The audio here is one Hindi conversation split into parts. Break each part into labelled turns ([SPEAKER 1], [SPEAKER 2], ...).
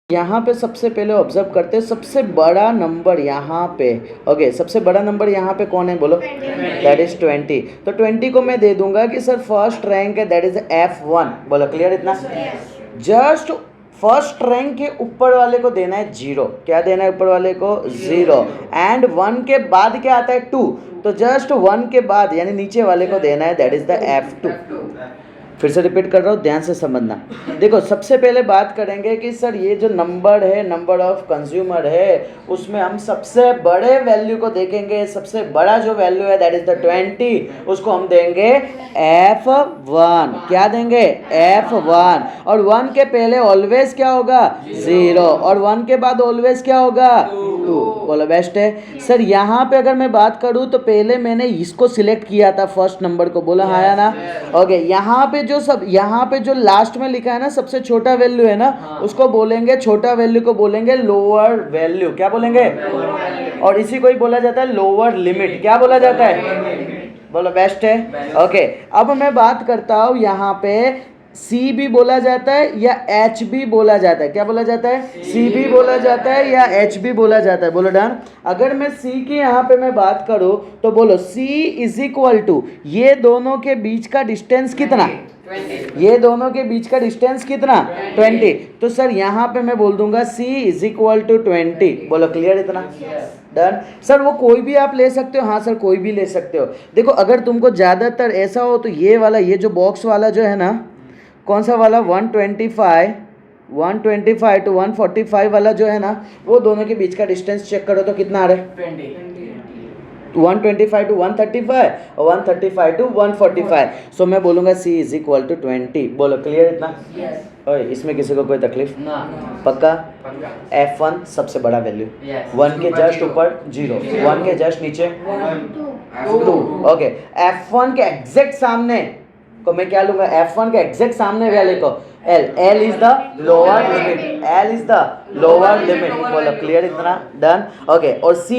[SPEAKER 1] यहाँ पे सबसे पहले ऑब्जर्व करते हैं सबसे बड़ा नंबर यहाँ पे। ओके, सबसे बड़ा नंबर यहाँ पे कौन है बोलो? That is 20। तो 20 को मैं दे दूंगा कि सर फर्स्ट रैंक है, दैट इज F1। बोलो क्लियर इतना? जस्ट फर्स्ट रैंक के ऊपर वाले को देना है 0। क्या देना है ऊपर वाले को? 0। एंड 1 के बाद क्या आता है? 2। तो जस्ट 1 के बाद यानी नीचे वाले को देना है, दैट इज द F2। फिर से रिपीट कर रहा हूँ, ध्यान से समझना। देखो सबसे पहले बात करेंगे कि सर ये जो नंबर है, नंबर ऑफ कंज्यूमर है, उसमें हम सबसे बड़े वैल्यू को देखेंगे। सबसे बड़ा जो वैल्यू है दैट इज द 20, उसको हम देंगे F1। क्या देंगे? F1। और 1 के पहले ऑलवेज क्या होगा? 0। और 1 के बाद ऑलवेज क्या होगा? 2। बोलो बेस्ट है। सर यहाँ पे अगर मैं बात करूँ तो पहले मैंने इसको सिलेक्ट किया था फर्स्ट नंबर को। बोला हाँ या ना? ओके, यहाँ पे जो लास्ट में लिखा है ना सबसे छोटा वैल्यू है ना, उसको बोलेंगे, छोटा वैल्यू को बोलेंगे लोअर वैल्यू। क्या बोलेंगे? और इसी को ही बोला जाता है लोअर लिमिट। क्या बोला जाता है? बोलो बेस्ट है। ओके, अब मैं बात करता हूँ यहाँ पे C भी बोला जाता है या H भी बोला जाता है। क्या बोला जाता है? C भी बोला जाता है या H भी बोला जाता है। बोलो डन। अगर मैं C की यहाँ पे मैं बात करूँ तो बोलो C इज इक्वल टू, ये दोनों के बीच का डिस्टेंस कितना? 20। ये दोनों के बीच का डिस्टेंस कितना? 20। तो सर यहाँ पे मैं बोल दूंगा C इज इक्वल टू 20। बोलो क्लियर इतना? डन। सर वो कोई भी आप ले सकते हो? हाँ सर कोई भी ले सकते हो। देखो अगर तुमको ज़्यादातर ऐसा हो तो ये वाला, ये जो बॉक्स वाला जो है ना, कौन सा वाला? 125 टू 145 वाला जो है ना, वो दोनों के बीच का डिस्टेंस चेक करो तो कितना आ रहा है? 20। 125 टू 135 और 135 टू 145। सो मैं बोलूँगा C इज इक्वल टू 20। बोलो क्लियर इतना? ओए, इसमें किसी को कोई तकलीफ? पक्का? F1 सबसे बड़ा वैल्यू, 1 के जस्ट ऊपर 0, 1 के जस्ट नीचे 2। ओके, F1 के एग्जैक्ट सामने को मैं क्या लूंगा? F1 के एग्जैक्ट सामने वाले को L is the lower limit. L is the lower limit. बोलो क्लियर इतना? डन। ओके, और C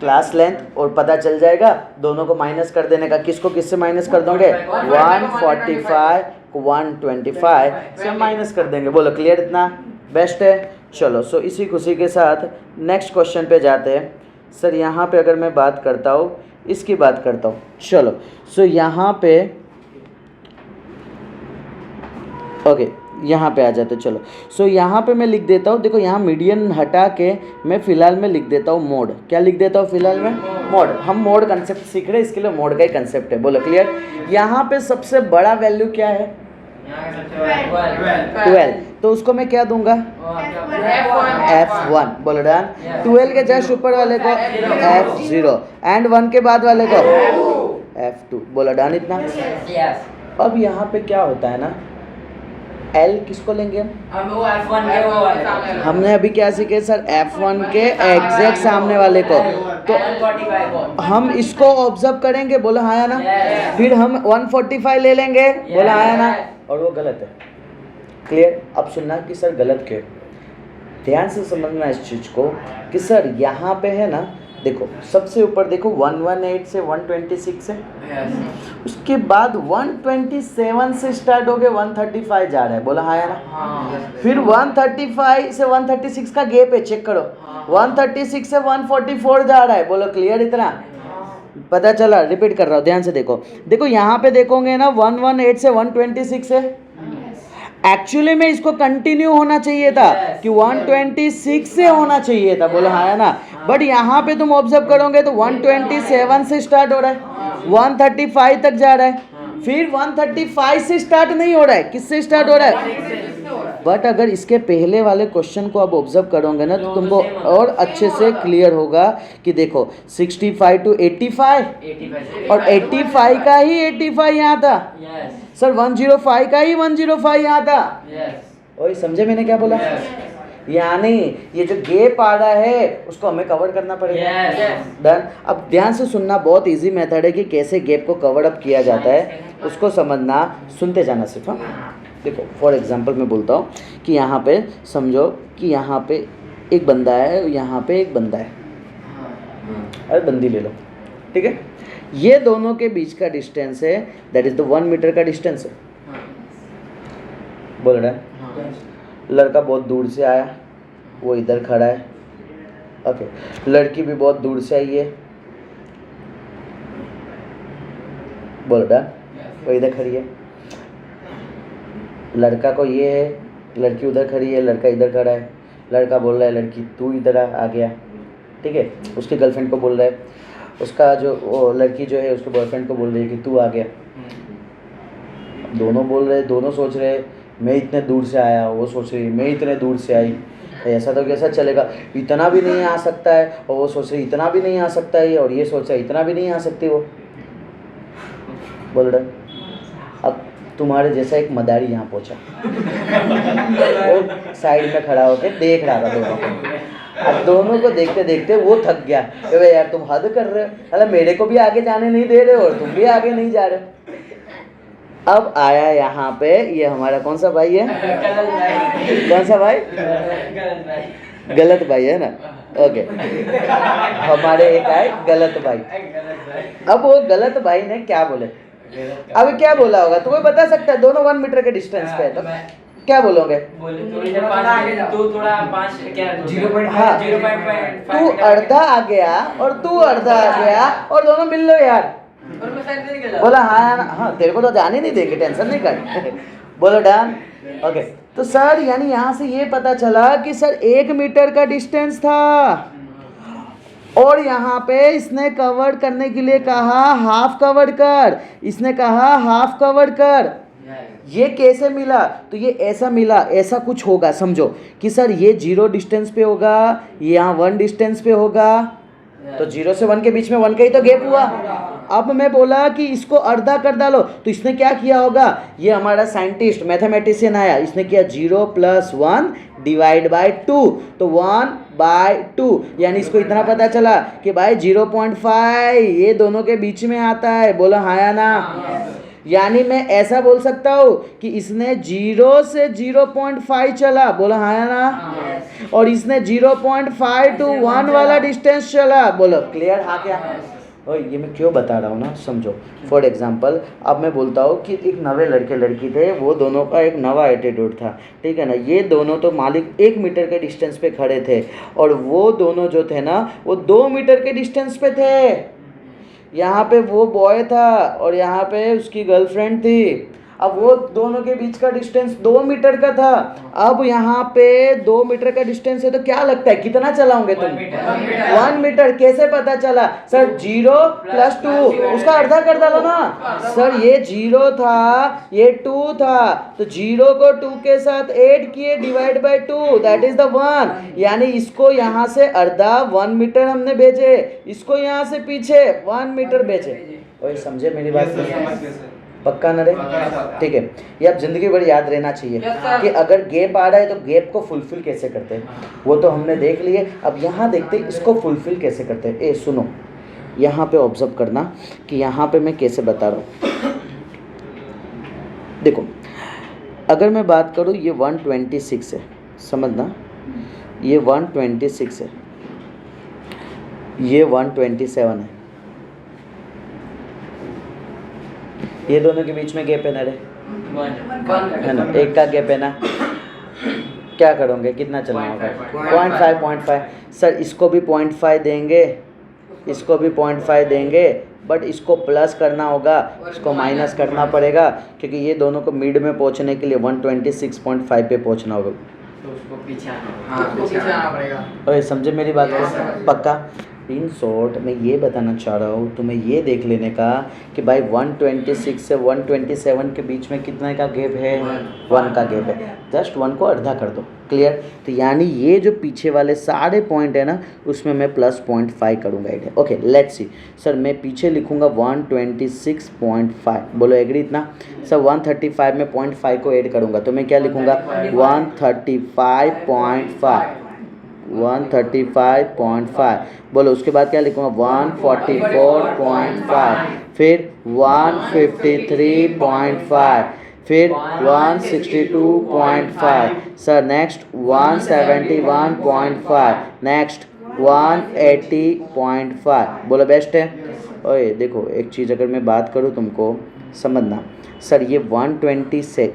[SPEAKER 1] क्लास लेंथ, और पता चल जाएगा दोनों को माइनस कर देने का। किसको किससे माइनस कर दोगे? 145 को 125 से माइनस कर देंगे। बोलो क्लियर इतना? बेस्ट है। चलो, सो इसी खुशी के साथ नेक्स्ट क्वेश्चन पे जाते हैं। सर यहाँ पे अगर मैं बात करता हूँ, इसकी बात करता हूँ। चलो, सो यहाँ पे ओके, यहाँ पे आ जाते हो। चलो, सो यहाँ पे मैं लिख देता हूँ। देखो यहाँ मीडियन हटा के मैं फ़िलहाल में लिख देता हूँ मोड। क्या लिख देता हूँ फ़िलहाल में? मोड। हम मोड कंसेप्ट सीख रहे हैं, इसके लिए मोड का ही कंसेप्ट है। बोलो क्लियर? यहाँ पे सबसे बड़ा वैल्यू क्या है? 12। तो उसको मैं क्या दूंगा? F1। बोलो डन। 12 के जस्ट ऊपर वाले को F0 एंड 1 के बाद वाले को F2। बोलो डन इतना? अब यहाँ पे क्या होता है ना, L किसको लेंगे हम? वो F1 के वो वाले। हमने अभी क्या सीखे सर? F1 के एग्जैक्ट सामने वाले को। तो हम इसको ऑब्जर्व करेंगे। बोला हाँ या ना? फिर हम 145 ले लेंगे। बोला हाँ या ना? और वो गलत है। क्लियर? अब सुनना कि सर गलत क्यों। ध्यान से समझना इस चीज़ को कि सर यहाँ पे है ना, देखो सबसे ऊपर देखो 118 से 126 है, उसके बाद 127 से स्टार्ट हो गए 135 जा रहा है। बोला हाँ या ना? फिर 135 से 136 का गैप है, चेक करो। 136 से 144 जा रहा है। बोलो क्लियर इतना? पता चला? रिपीट कर रहा हूँ, ध्यान से देखो। देखो यहाँ पे देखोगे ना 118 से 126 है। एक्चुअली में इसको कंटिन्यू होना चाहिए था कि 126 से होना चाहिए था। बोलो हाँ या ना? बट यहाँ पे तुम ऑब्जर्व करोगे तो 127 से स्टार्ट हो रहा है, 135 तक जा रहा है, फिर 135 से स्टार्ट नहीं हो रहा है। किससे स्टार्ट हो रहा है? बट अगर इसके पहले वाले क्वेश्चन को आप ऑब्जर्व करोगे ना तो तुमको और अच्छे से क्लियर होगा कि देखो 65 टू 85 और 85 का ही 85 यहाँ था। सर 105 का ही 105 यहाँ था। ओए समझे मैंने क्या बोला? यानी ये जो गैप आ रहा है उसको हमें कवर करना पड़ेगा। डन। अब ध्यान से सुनना, बहुत इजी मेथड है कि कैसे गैप को कवर अप किया जाता है, उसको समझना, सुनते जाना सिर्फ। देखो फॉर एग्जांपल मैं बोलता हूँ कि यहाँ पे समझो कि यहाँ पे एक बंदा है, यहाँ पे एक बंदा है। अरे बंदी ले लो, ठीक है। ये दोनों के बीच का डिस्टेंस है, दैट इज द 1 मीटर का डिस्टेंस है। बोल रहा है? लड़का बहुत दूर से आया, वो इधर खड़ा है। ओके, लड़की भी बहुत दूर से आई है, बोलो डन, वो इधर खड़ी है। लड़का को ये है, लड़की उधर खड़ी है, लड़का इधर खड़ा है। लड़का बोल रहा है लड़की तू इधर आ गया, ठीक है। उसकी गर्लफ्रेंड को बोल रहा है, उसका जो वो लड़की जो है उसके बॉयफ्रेंड को बोल रही है कि तू आ गया। दोनों बोल रहे, दोनों सोच रहे मैं इतने दूर से आया, वो सोच रही मैं इतने दूर से आई, ऐसा तो कैसा चलेगा, इतना भी नहीं आ सकता है। और वो सोच रही इतना भी नहीं आ सकता है, और ये सोच रहा है इतना भी नहीं आ सकती वो। बोल रहे अब तुम्हारे जैसा एक मदारी यहाँ पहुँचा, वो साइड में खड़ा होकर देख रहा था दोनों को। अब दोनों को देखते देखते वो थक गया, अरे यार तुम हद कर रहे हो, अरे मेरे को भी आगे जाने नहीं दे रहे हो और तुम भी आगे नहीं जा रहे हो। अब आया यहाँ पे ये हमारा कौन सा भाई है, कौन सा भाई, गलत भाई है ना। ओके, हमारे एक आए गलत भाई। अब वो गलत भाई ने क्या बोले, अब क्या बोला होगा तुम्हें बता सकता है, दोनों 1 मीटर के डिस्टेंस पे है, तो क्या बोलोगे, तू अर्धा आ गया और तू अर्धा आ गया और दोनों मिल लो यार। बोला हाँ हाँ, तेरे को तो जाने नहीं देंगे, टेंशन नहीं कर। बोलो डन। ओके, तो सर यानी यहाँ से ये पता चला कि सर 1 मीटर का डिस्टेंस था, और यहाँ पे इसने कवर करने के लिए कहा हाफ कवर कर, इसने कहा हाफ कवर कर। ये कैसे मिला, तो ये ऐसा मिला, ऐसा कुछ होगा समझो कि सर ये 0 डिस्टेंस पे होगा, यहाँ 1 डिस्टेंस पे होगा, तो 0 से 1 के बीच में 1 का ही तो गैप हुआ। अब मैं बोला कि इसको अर्धा कर डालो, तो इसने क्या किया होगा, ये हमारा साइंटिस्ट मैथमेटिशियन आया, इसने किया 0 + 1 डिवाइड बाय 2, तो 1/2, यानी इसको इतना पता चला कि भाई 0.5 ये दोनों के बीच में आता है। बोलो हाँ या ना। यानी मैं ऐसा बोल सकता हूँ कि इसने 0 से 0.5 चला, बोलो हाँ या ना, और इसने 0.5 to 1 वाला डिस्टेंस चला। बोलो क्लियर, हाँ क्या। और ये मैं क्यों बता रहा हूँ ना, समझो। फॉर एग्जांपल अब मैं बोलता हूँ कि एक नवे लड़के लड़की थे, वो दोनों का एक नवा एटीट्यूड था, ठीक है ना। ये दोनों तो मालिक 1 मीटर के डिस्टेंस पे खड़े थे, और वो दोनों जो थे ना वो 2 मीटर के डिस्टेंस पे थे। यहाँ पे वो बॉय था और यहाँ पे उसकी गर्लफ्रेंड थी। अब वो दोनों के बीच का डिस्टेंस 2 मीटर का था। अब यहाँ पे 2 मीटर का डिस्टेंस है, तो क्या लगता है कितना चलाओगे तुम, 1 मीटर। कैसे पता चला, सर 0 + 2, उसका अर्धा कर डालो ना। सर ये 0 था, ये 2 था, तो 0 को 2 के साथ ऐड किए, divide by 2, that is the 1। यानी इसको यहाँ से अर्धा 1 मीटर हमने भेजे, इसको यहाँ से पीछे 1 मीटर भेजे। वही समझे मेरी बात, पक्का ना रे, ठीक है। ये अब जिंदगी भर याद रहना चाहिए कि अगर गैप आ रहा है तो गैप को फुलफिल कैसे करते हैं, वो तो हमने देख लिए। अब यहाँ देखते हैं इसको फुलफिल कैसे करते हैं। सुनो, यहाँ पे ऑब्जर्व करना कि यहाँ पे मैं कैसे बता रहा हूँ। देखो, अगर मैं बात करूँ ये 126 है, समझना, ये 126 है, ये 127 है, ये दोनों के बीच में गैप है ना रे, है ना, एक का गैप है ना। क्या करोगे, कितना चलना होगा, 0.5 सर इसको भी 0.5 देंगे, इसको भी 0.5 देंगे, बट इसको प्लस करना होगा, इसको माइनस करना पड़ेगा, क्योंकि ये दोनों को मिड में पहुंचने के लिए 126.5 पे पहुंचना होगा, तो उसको पीछे आना पड़ेगा। और समझे मेरी बात को, पक्का। इन शॉर्ट मैं ये बताना चाह रहा हूँ तुम्हें, ये देख लेने का कि भाई 126 से 127 के बीच में कितने का गैप है, 1 का गैप है, जस्ट 1 को अर्धा कर दो, क्लियर। तो यानी ये जो पीछे वाले सारे पॉइंट है ना, उसमें मैं प्लस 0.5 करूँगा add. Okay let's see, sir मैं पीछे लिखूँगा 126.5, बोलो एग्री इतना। सर 135 में 0.5 को ऐड करूँगा, तो मैं क्या लिखूँगा 135.5, बोलो उसके बाद क्या लिखूँगा 144.5, फिर 153.5, फिर 162.5, सर नेक्स्ट 171.5, नेक्स्ट 180.5, बोलो बेस्ट है। ओए देखो एक चीज़ अगर मैं बात करूँ तुमको समझना, सर ये 120 से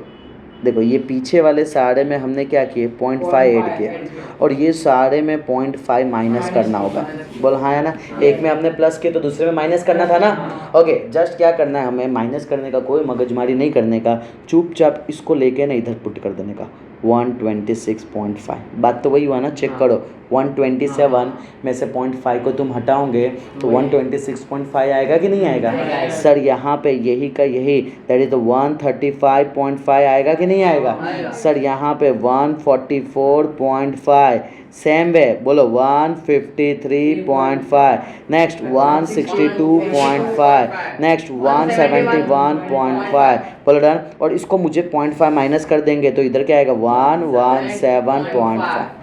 [SPEAKER 1] देखो ये पीछे वाले सारे में हमने क्या किए 0.5 ऐड किए और ये सारे में 0.5 माइनस करना होगा। बोल हाँ है ना, एक में हमने प्लस किए तो दूसरे में माइनस करना था ना। ओके जस्ट क्या करना है, हमें माइनस करने का कोई मगजमारी नहीं करने का, चुपचाप इसको लेके ना इधर पुट कर देने का 126.5। बात तो वही हुआ ना, चेक करो 127 में से 0.5 को तुम हटाओगे तो 126.5 आएगा कि नहीं आएगा? सर यहाँ पे यही का यही दैट इज 135.5 आएगा कि नहीं आएगा? सर यहाँ पे 144.5 सेम वे बोलो 153.5, नेक्स्ट 162.5, नेक्स्ट 171.5, बोलो डन। और इसको मुझे 0.5 माइनस कर देंगे तो इधर क्या आएगा 117.5।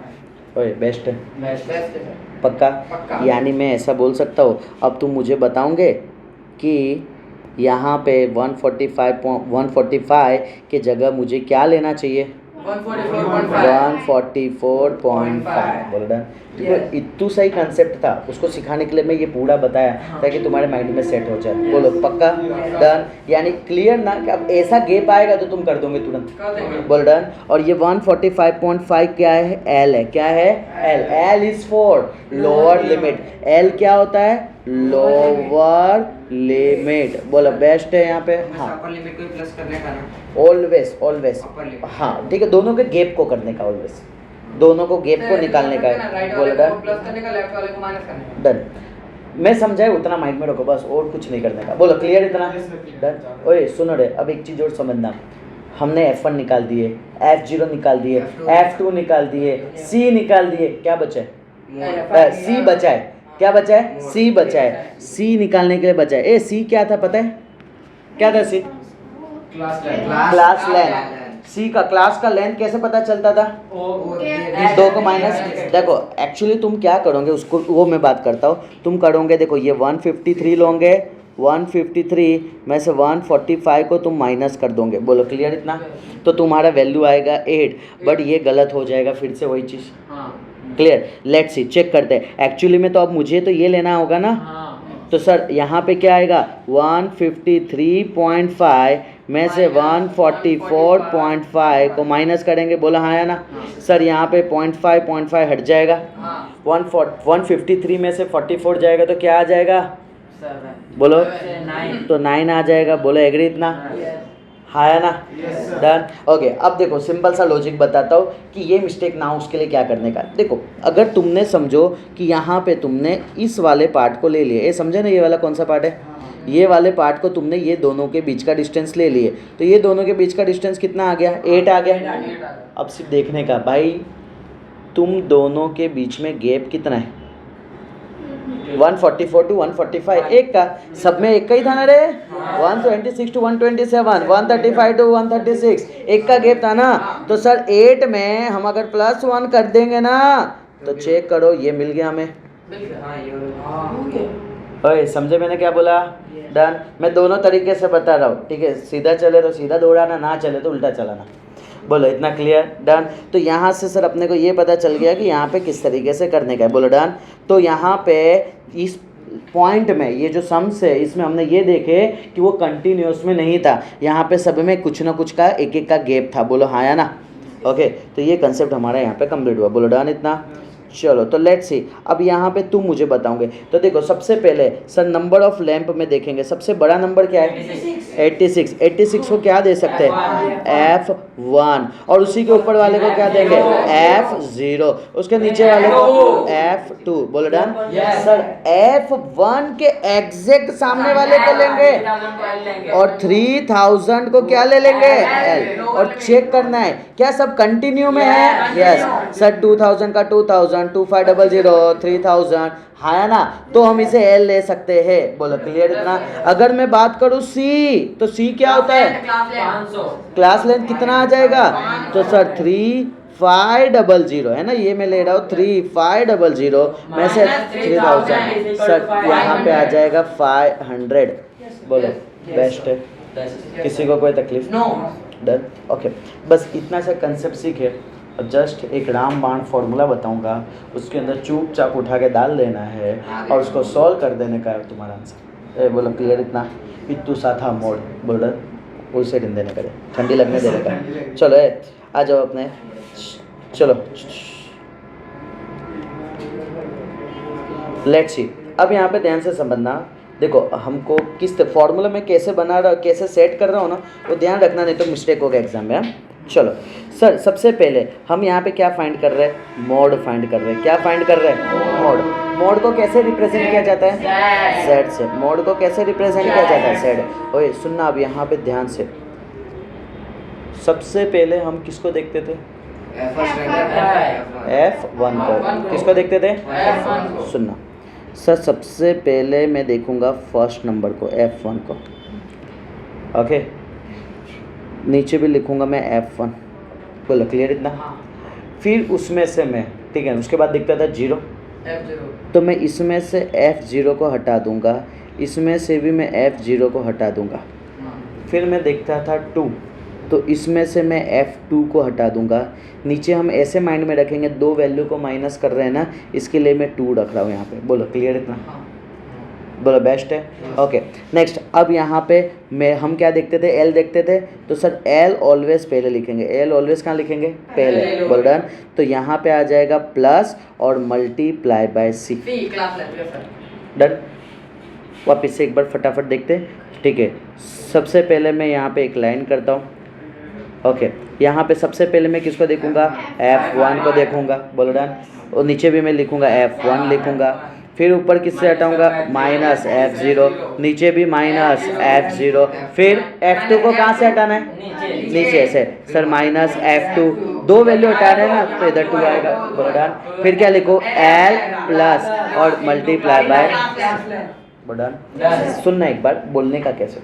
[SPEAKER 1] ओए बेस्ट है, पक्का? यानी मैं ऐसा बोल सकता हूँ, अब तुम मुझे बताओगे कि यहाँ पे 145 के जगह मुझे क्या लेना चाहिए? 144.5। बोलो डन। तो इतू सही कंसेप्ट था, उसको सिखाने के लिए मैं ये पूरा बताया ताकि तुम्हारे माइंड में सेट हो जाए। बोलो पक्का? डन। यानी क्लियर ना कि अब ऐसा गैप आएगा तो तुम कर दोगे तुरंत। बोलो डन। और ये 145.5 क्या है? एल है। क्या है? L. L is for lower limit. L क्या होता है? Lower limit. बोलो बेस्ट है यहाँ पे। हाँ
[SPEAKER 2] अपर लिमिट को प्लस करने का ना,
[SPEAKER 1] ऑलवेज ऑलवेज। हाँ ठीक है, दोनों के गैप को करने का, ऑलवेज दोनों को गैप को निकालने का। बोलो डन।
[SPEAKER 2] प्लस करने का, लेफ्ट वाले को माइनस करने का।
[SPEAKER 1] डन। मैं समझाए उतना माइंड में रखो बस, और कुछ नहीं करने का। बोलो क्लियर इतना? डन। ओए सुनो रे, अब एक चीज़ और समझना, हमने F1 निकाल दिए, F0 निकाल दिए, F2 निकाल दिए, C निकाल दिए, क्या बचा है? C बचा है। क्या बचा है? C बचा है। C निकालने के लिए बचा है। ए C क्या था पता है? क्या था C? Class length. C का क्लास का लेंथ कैसे पता चलता था? दो को माइनस। देखो एक्चुअली तुम क्या करोगे उसको, वो मैं बात करता हूँ। तुम करोगे, देखो ये 153 लोगे, 153 में से 145 को तुम माइनस कर दोगे। बोलो क्लियर इतना? तो तुम्हारा वैल्यू आएगा 8, बट ये गलत हो जाएगा फिर से वही चीज़। क्लियर? लेट्स सी, चेक करते हैं। एक्चुअली में तो अब मुझे तो ये लेना होगा ना, तो सर यहाँ पे क्या आएगा 153.5 में से 144.5 को माइनस करेंगे। बोला हाँ या ना? सर यहाँ पे 0.5 हट जाएगा, 153 में से 44 जाएगा तो क्या आ जाएगा? बोलो तो 9 आ जाएगा। बोलो एग्री इतना? हाँ है ना? डन। ओके अब देखो सिंपल सा लॉजिक बताता हूँ कि ये मिस्टेक ना हो उसके लिए क्या करने का। देखो अगर तुमने समझो कि यहाँ पे तुमने इस वाले पार्ट को ले लिया, ये समझे ना, ये वाला कौन सा पार्ट है? ये वाले पार्ट को तुमने ये दोनों के बीच का डिस्टेंस ले लिए, तो ये दोनों के बीच का डिस्टेंस कितना आ गया? 8 आ गया। अब सिर्फ देखने का भाई, तुम दोनों के बीच में गैप कितना है? 144 टू 145, एक का, सब में एक का ही था ना रे। 126 टू 127, 135 टू 136, एक का गैप था ना। तो सर 8 में हम अगर +1 कर देंगे ना तो चेक करो ये मिल गया हमें। ओए समझे मैंने क्या बोला? डन। मैं दोनों तरीके से बता रहा हूँ, ठीक है? सीधा चले तो सीधा दौड़ाना, ना चले तो उल्टा चलाना। बोलो इतना क्लियर? डन। तो यहाँ से सर अपने को ये पता चल गया कि यहाँ पे किस तरीके से करने का है। बोलो डन। तो यहाँ पे इस पॉइंट में ये जो सम्स है इसमें हमने ये देखे कि वो कंटिन्यूस में नहीं था, यहाँ पे सब में कुछ ना कुछ का एक एक का गैप था। बोलो हाँ या ना? ओके तो ये कंसेप्ट हमारा यहाँ पे कंप्लीट हुआ। बोलो डन इतना? चलो तो लेट्स सी, अब यहाँ पे तुम मुझे बताओगे। तो देखो सबसे पहले सर नंबर ऑफ लैंप में देखेंगे, सबसे बड़ा नंबर क्या है? 86। 86 को क्या दे सकते हैं? F1। और उसी के ऊपर वाले को क्या देंगे? F0। उसके नीचे वाले को F2। बोलो डन। सर F1 के एग्जैक्ट सामने वाले को लेंगे और 3000 को क्या ले लेंगे? L। और चेक करना है क्या सब कंटिन्यू में है? यस सर 2000 का 2000, 2500, 3000, हाँ ना? तो हम इसे L ले सकते हैं। बोलो क्लियर इतना? अगर मैं बात करूँ C, तो C क्या होता है? क्लास लेंथ कितना आ जाएगा? तो सर 3500 है ना, ये मैं ले रहा हूँ 3500 में से 3000, सर यहाँ पे आ जाएगा 500। बोलो बेस्ट है? किसी को कोई तकलीफ? डन। ओके बस इतना सा कंसेप्ट सीखे। अब जस्ट एक रामबाण फॉर्मूला बताऊंगा, उसके अंदर चुपचाप उठा के डाल देना है और उसको सॉल्व कर देने का है तुम्हारा आंसर। बोलो क्लियर इतना? इतू सा था मोड। बोलो डन। उसे ढूंढने न करे, ठंडी लगने दे रखा। चलो आ जाओ अपने, चलो लेट्स सी। अब यहाँ पे ध्यान से समझना, देखो हमको किस फॉर्मूला में कैसे बना रहा, कैसे सेट कर रहा हूँ ना, वो ध्यान रखना, नहीं तो मिस्टेक होगा एग्जाम में। हाँ? चलो सर, सबसे पहले हम यहाँ पे क्या फाइंड कर रहे हैं? मोड फाइंड कर रहे हैं। क्या फाइंड कर रहे हैं? मोड। मोड को कैसे रिप्रेजेंट किया जाता है? जेड से। मोड को कैसे रिप्रेजेंट किया जाता है? जेड। ओए सुनना अब यहाँ पे ध्यान से, सबसे पहले हम किसको देखते थे? F1 को। किसको देखते थे? सुनना सर, सबसे पहले मैं देखूंगा फर्स्ट नंबर को, F1 को। ओके, नीचे भी लिखूंगा मैं F1। बोलो क्लियर इतना? फिर उसमें से मैं, ठीक है, उसके बाद दिखता था 0, तो मैं इसमें से F0 को हटा दूंगा, इसमें से भी मैं F0 को हटा दूंगा। फिर मैं देखता था 2, तो इसमें से मैं F2 को हटा दूंगा। नीचे हम ऐसे माइंड में रखेंगे, दो वैल्यू को माइनस कर रहे हैं ना, इसके लिए मैं 2 रख रहा हूँ यहाँ पे। बोलो क्लियर इतना? बोलो बेस्ट है। ओके नेक्स्ट, अब यहाँ पे हम क्या देखते थे? L देखते थे, तो सर L ऑलवेज पहले लिखेंगे। L ऑलवेज कहाँ लिखेंगे? पहले। बोल डन। तो यहाँ पे आ जाएगा प्लस और मल्टीप्लाई बाय C। डन। वापस से एक बार फटाफट देखते हैं, ठीक है। सबसे पहले मैं यहाँ पे एक लाइन करता हूँ। ओके, यहाँ पे सबसे पहले मैं किसको देखूंगा? F1 को देखूंगा। बोलो डन। और नीचे भी मैं लिखूंगा F1 लिखूंगा। फिर ऊपर किससे हटाऊंगा? माइनस F0, नीचे भी माइनस F0। फिर F2 को कहाँ से हटाना है? नीचे से। सर माइनस F2, दो वैल्यू हटाना है ना, तो इधर 2 आएगा। बोलो डन। फिर क्या लिखो? L प्लस और मल्टीप्लाई बाय। बोलो डन। सुनना एक बार, बोलने का कैसे?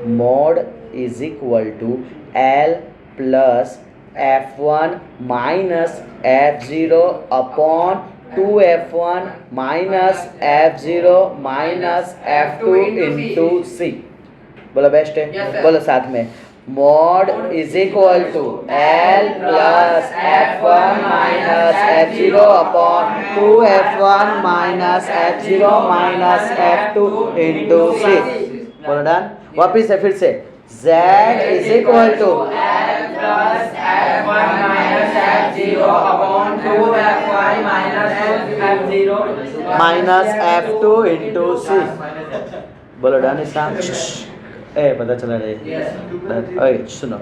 [SPEAKER 1] Mode is equal to L plus F1 minus F0 upon 2F1 minus F0 minus F2 into C। बोलो बेस्ट है। बोलो साथ में, mode is equal to L plus F1 minus F0 upon 2F1 minus F0 minus F2 into C। बोलो डन। वापिस से फिर से, Z is equal to L plus F1 minus F0 upon 2F1 minus F0 minus F2 into C। बोलो डन। इसका पता चला रहे? सुनो,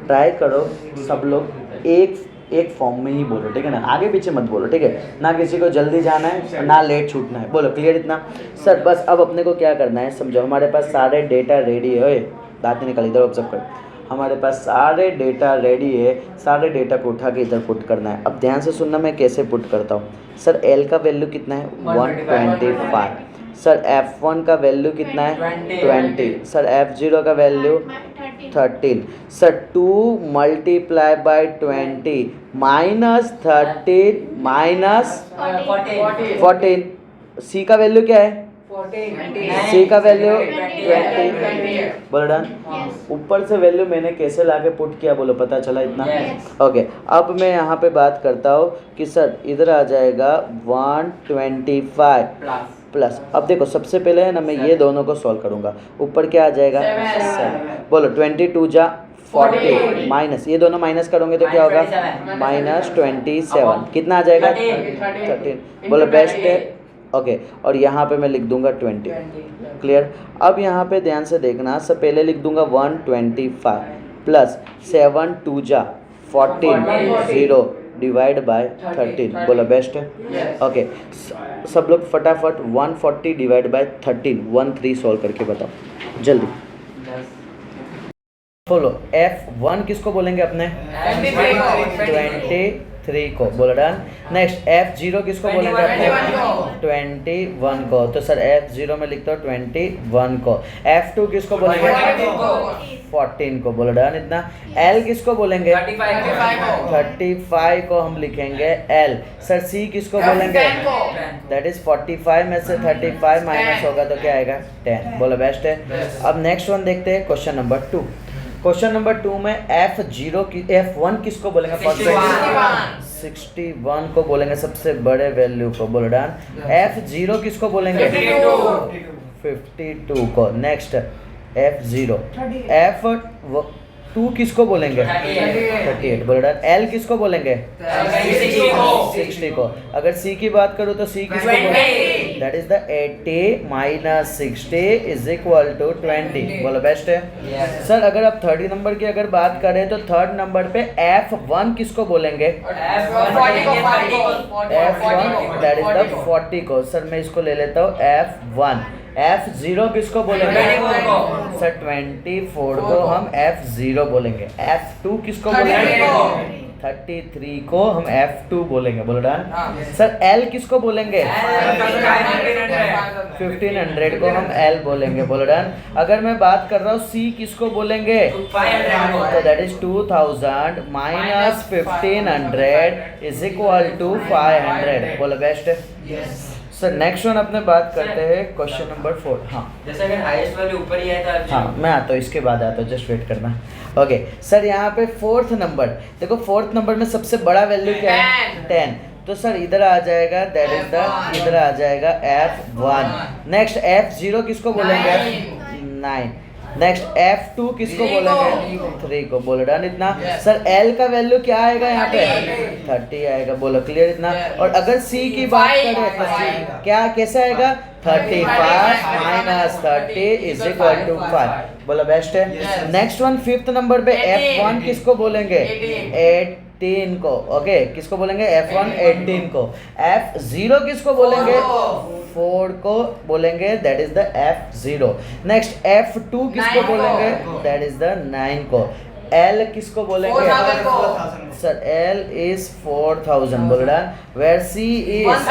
[SPEAKER 1] ट्राई करो सब लोग एक फॉर्म में ही बोलो, ठीक है ना? आगे पीछे मत बोलो, ठीक है ना? किसी को जल्दी जाना है ना लेट छूटना है। बोलो क्लियर इतना? सर बस अब अपने को क्या करना है समझो, हमारे पास सारे डेटा रेडी है। दांत निकल, इधर ऑब्जर्व कर। हमारे पास सारे डेटा रेडी है, सारे डेटा को उठा के इधर पुट करना है। अब ध्यान से सुनना मैं कैसे पुट करता हूँ। सर L का वैल्यू कितना है? 125। सर F1 का वैल्यू कितना है? 20। सर F0 का value 13। Sir 2 multiply by 20 minus 13 minus 14। C का वैल्यू क्या है? C का वैल्यू 20। बोलो डन। ऊपर से वैल्यू मैंने कैसे लाके पुट किया, बोलो पता चला इतना? ओके, अब मैं यहाँ पे बात करता हूँ कि सर इधर आ जाएगा 125 प्लस। अब देखो सबसे पहले है ना, मैं ये दोनों को सॉल्व करूँगा। ऊपर क्या आ जाएगा? 7। बोलो 22 जा 40 माइनस, ये दोनों माइनस करोगे तो क्या होगा? माइनस 27। कितना आ जाएगा? 13। बोलो बेस्ट है। ओके, और यहाँ पे मैं लिख दूंगा 20। क्लियर? अब यहाँ पे ध्यान से देखना, सब पहले लिख दूंगा 125 प्लस 7 2 जा 14 0 डिवाइड बाय 13। बोलो बेस्ट है। ओके, सब लोग फटाफट 140 डिवाइड बाय 13 13 सॉल्व करके बताओ जल्दी। बोलो F1 किसको बोलेंगे अपने? 23 को। बोलो डन। नेक्स्ट F0 किसको बोलेंगे अपने? 21 को। तो सर F0 में लिखता हूँ 21 को। F2 किसको बोलेंगे? 14 को। बोलो डन इतना। L किसको बोलेंगे? 35 को हम लिखेंगे L। सर C किसको बोलेंगे? दैट इज 45 में से 35 माइनस होगा तो क्या आएगा? 10। बोलो बेस्ट है। अब नेक्स्ट वन देखते हैं, क्वेश्चन नंबर 2। क्वेश्चन नंबर 2 में F1 किसको बोलेंगे? 61 को बोलेंगे, सबसे बड़े वैल्यू को। बोलो डन। F0 किसको बोलेंगे? 52 को। नेक्स्ट F0 F2 किसको बोलेंगे 38 बोल डन L किसको बोलेंगे 60 को अगर C की बात करूँ तो C किसको बोलेंगे that is the 80 minus 60 is equal to 20 बोलो बेस्ट है सर अगर आप 30 नंबर की अगर बात करें तो थर्ड नंबर पे F1 किसको बोलेंगे F1 दैट इज द 40 को सर मैं इसको ले लेता हूँ F1 F0 किसको बोलेंगे सर 24 को हम F0 बोलेंगे F2 किसको बोलेंगे 33 को हम F2 बोलेंगे बोलो डन सर L किसको बोलेंगे 1500 को हम L बोलेंगे बोलो डन अगर मैं बात कर रहा हूँ C किसको बोलेंगे तो that is 2000 minus 1500 is equal to 500 बोलो बेस्ट सर नेक्स्ट वन अपने बात करते हैं क्वेश्चन नंबर 4 हाँ
[SPEAKER 2] जैसे अगर हाईएस्ट वैल्यू ऊपर ही है तो
[SPEAKER 1] हाँ मैं आता हूँ इसके बाद आता हूँ जस्ट वेट करना ओके सर यहाँ पे फोर्थ नंबर देखो फोर्थ नंबर में सबसे बड़ा वैल्यू क्या है 10 तो सर इधर आ जाएगा दैट इज द इधर आ जाएगा F1 नेक्स्ट F0 किसको बोलेंगे 9 नेक्स्ट F2 किसको बोलेंगे 3 को बोलो डन इतना सर L का वैल्यू क्या आएगा यहाँ पे 30 आएगा बोलो क्लियर इतना और अगर C की बात करें तो C क्या कैसे आएगा 35 माइनस 30 इज इक्वल टू 5 बोलो बेस्ट है नेक्स्ट वन फिफ्थ नंबर पे F1 किसको बोलेंगे 18 को ओके किसको बोलेंगे F1 18 को F0 किसको बोलेंगे 4 को बोलेंगे that is the F0 next F2 किसको बोलेंगे दैट इज द 9 को L किसको बोलेंगे सर L is 4000 बोल रहा where C is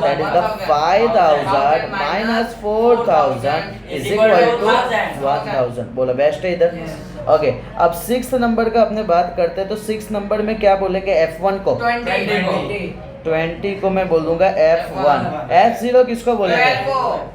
[SPEAKER 1] that is the 5000 minus 4000 is equal to 1000 बोलो बेस्ट है इधर ओके अब सिक्स्थ नंबर का अपने बात करते हैं तो सिक्स्थ नंबर में क्या बोलेंगे F1 को 20 को मैं बोल दूंगा F1 F0 किसको बोलेंगे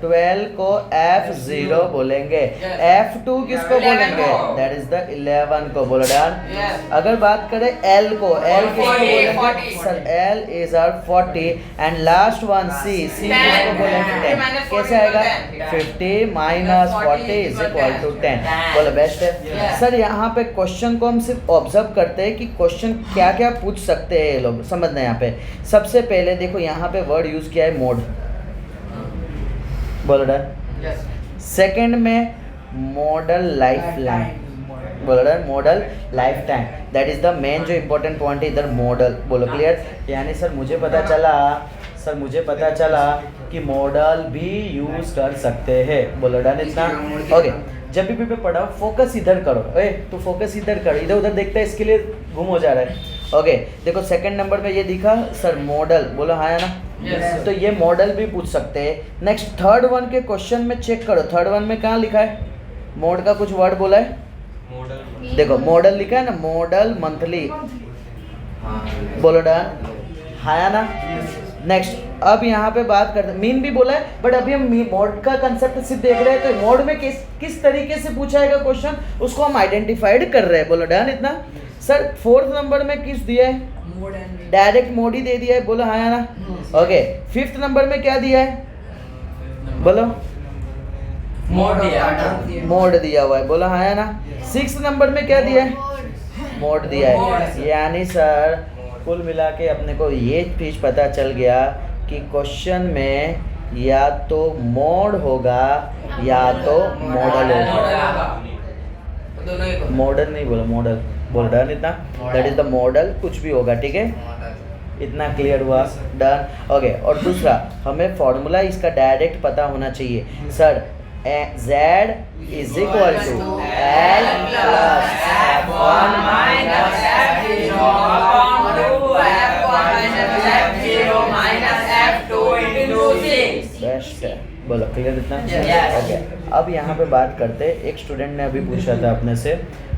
[SPEAKER 1] 12 को F0 बोलेंगे F2 किसको बोलेंगे दैट इज द 11 को बोलो डन अगर बात करें L को L किसको बोलेंगे sir L is our 40 and last one C किसको बोलेंगे 10 कैसे आएगा 50 माइनस 40 इज इक्वल टू 10 बोलो बेस्ट है सर यहाँ पे क्वेश्चन को हम सिर्फ ऑब्जर्व करते हैं कि क्वेश्चन क्या क्या पूछ सकते हैं ये लोग समझना यहाँ पे सबसे पहले देखो यहाँ पे वर्ड यूज किया है मोड बोलो डन सेकंड में मॉडल लाइफ लाइन बोलो done model life time that is the main जो इंपॉर्टेंट पॉइंट है इधर मॉडल बोलो क्लियर यानी सर मुझे पता चला कि मॉडल भी यूज कर सकते हैं बोलो डन इतना ओके जब भी पढ़ाओ फोकस इधर करो तू फोकस इधर कर इधर उधर देखता है इसके लिए गुम हो जा रहा है ओके देखो सेकंड नंबर पे ये दिखा सर मॉडल बोलो हाँ है ना तो ये मॉडल भी पूछ सकते हैं नेक्स्ट थर्ड वन के क्वेश्चन में चेक करो थर्ड वन में कहाँ लिखा है मोड का कुछ वर्ड बोला है देखो मॉडल लिखा है ना मॉडल मंथली बोलो डन हाँ है ना नेक्स्ट अब यहाँ पे बात करते हैं मीन भी बोला है बट अभी हम मोड का कंसेप्ट सिर्फ देख रहे हैं तो मोड में किस तरीके से पूछा जाएगा क्वेश्चन उसको हम आइडेंटिफाइड कर रहे हैं बोलो डन इतना सर फोर्थ नंबर में किस दिया है डायरेक्ट मोड ही दे दिया है बोलो हाँ ना ओके फिफ्थ नंबर में क्या दिया है बोलो मोड दिया हुआ है बोलो हाँ ना सिक्स नंबर में क्या दिया है मोड दिया है यानी सर कुल मिला के अपने को ये चीज पता चल गया कि क्वेश्चन में या तो मोड होगा या तो मॉडल होगा मॉडल नहीं बोला मॉडल बोल रहा है इतना दैट इज द मॉडल कुछ भी होगा ठीक है इतना क्लियर हुआ डन ओके और दूसरा हमें फॉर्मूला इसका डायरेक्ट पता होना चाहिए sir Z is equal to L plus F1 minus F0 upon 2 F1 minus F0 minus F2 into 6 best है बोलो क्लियर इतना ओके अब यहाँ पे बात करते एक स्टूडेंट ने अभी पूछा था अपने से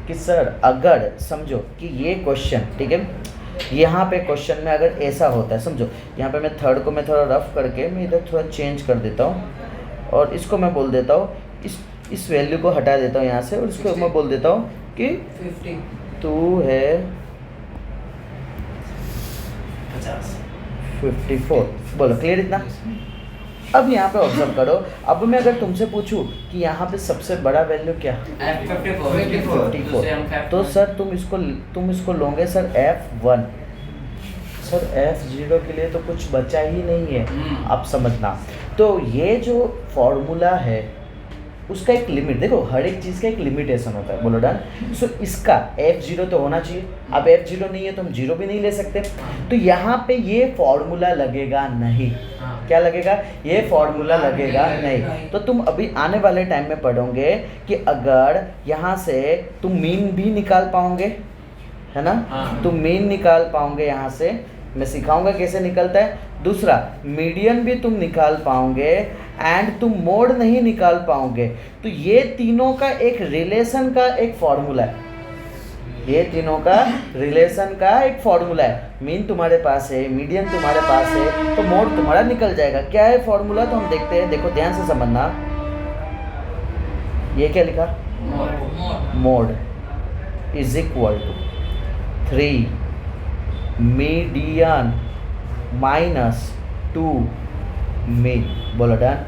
[SPEAKER 1] कि सर अगर समझो कि ये क्वेश्चन ठीक है यहाँ पे क्वेश्चन में अगर ऐसा होता है समझो यहाँ पे मैं थर्ड को मैं थोड़ा रफ करके मैं इधर थोड़ा चेंज कर देता हूँ और इसको मैं बोल देता हूँ इस वैल्यू को हटा देता हूँ यहाँ से और इसको मैं बोल देता हूँ कि 2 है 54 बोलो क्लियर इतना अब यहाँ पे ऑब्जर्व करो, अब मैं अगर तुमसे पूछूं कि यहाँ पे सबसे बड़ा वैल्यू क्या है,
[SPEAKER 2] F54
[SPEAKER 1] तो सर तुम इसको लोगे सर F1। सर F0 के लिए तो कुछ बचा ही नहीं है, आप समझना। तो ये जो फॉर्मूला है उसका एक लिमिट, देखो हर एक चीज़ का एक लिमिटेशन होता है, बोलो डन। सो इसका F0 तो होना चाहिए, अब F0 नहीं है तो हम 0 भी नहीं ले सकते, तो यहाँ पे ये फॉर्मूला लगेगा नहीं। क्या लगेगा? ये फॉर्मूला लगेगा नहीं। तो तुम अभी आने वाले टाइम में पढ़ोगे कि अगर यहाँ से तुम मीन भी निकाल पाओगे, है ना, तुम मीन निकाल पाओगे यहाँ से, मैं सिखाऊंगा कैसे निकलता है। दूसरा, मीडियन भी तुम निकाल पाओगे एंड तुम मोड नहीं निकाल पाओगे। तो ये तीनों का एक रिलेशन का एक फॉर्मूला है, ये तीनों का रिलेशन का एक फॉर्मूला है। मीन तुम्हारे पास है, मीडियन तुम्हारे पास है, तो मोड तुम्हारा निकल जाएगा। क्या है फॉर्मूला, तो हम देखते हैं, देखो ध्यान से समझना। ये क्या लिखा? Mode is equal to 3 median minus 2 mean. बोलो डन,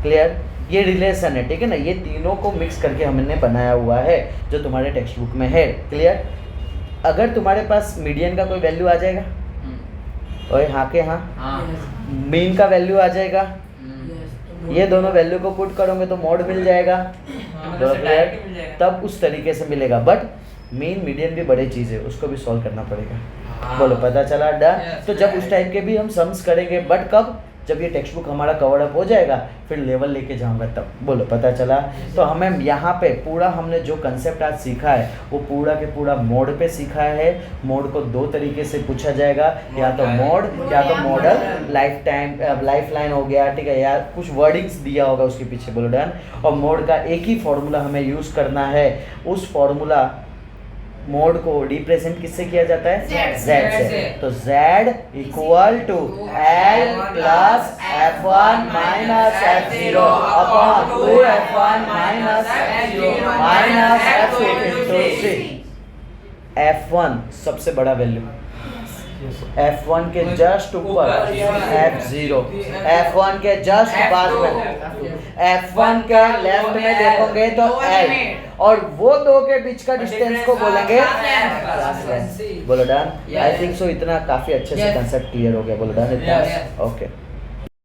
[SPEAKER 1] क्लियर? ये रिलेशन है, ठीक है ना, ये तीनों को मिक्स करके हमने बनाया हुआ है जो तुम्हारे टेक्स्ट बुक में है, क्लियर? अगर तुम्हारे पास मीडियन का कोई वैल्यू आ जाएगा, ओए हाँ के हाँ, मीन का वैल्यू आ जाएगा, ये दोनों वैल्यू को पुट करोगे तो मोड मिल जाएगा, क्लियर? तब उस तरीके से मिलेगा। बट मीन मीडियन भी बड़ी चीज़ है, उसको भी सॉल्व करना पड़ेगा। बोलो पता चला? डन। तो जब उस टाइप के भी हम सम्स करेंगे, बट कब? जब ये टेक्स्ट बुक हमारा कवर अप हो जाएगा, फिर लेवल लेके जाऊंगा तब। बोलो पता चला? तो हमें यहाँ पे पूरा हमने जो कंसेप्ट आज सीखा है वो पूरा के पूरा मोड पे सीखा है। मोड को दो तरीके से पूछा जाएगा, या तो मोड या तो मॉडल लाइफ लाइन हो गया, ठीक है, या कुछ वर्डिंग्स दिया होगा उसके पीछे। बोलो डन। और मोड का एक ही फॉर्मूला हमें यूज़ करना है, उस फॉर्मूला मोड को रिप्रेजेंट किससे किया जाता है? Z से। तो Z equal to L plus F1 minus F0 upon 2F1 minus F0 minus F2 into 3। F1 सबसे बड़ा वैल्यू, F1 के जस्ट ऊपर F0, F1 के जस्ट बाद में F1 के लेफ्ट में देखोगे तो L, और वो दो के बीच का डिस्टेंस को बोलेंगे क्लास लेंथ। बोलो डन। आई थिंक सो इतना काफी अच्छे से कंसेप्ट क्लियर हो गया। बोलो डन इतना, ओके।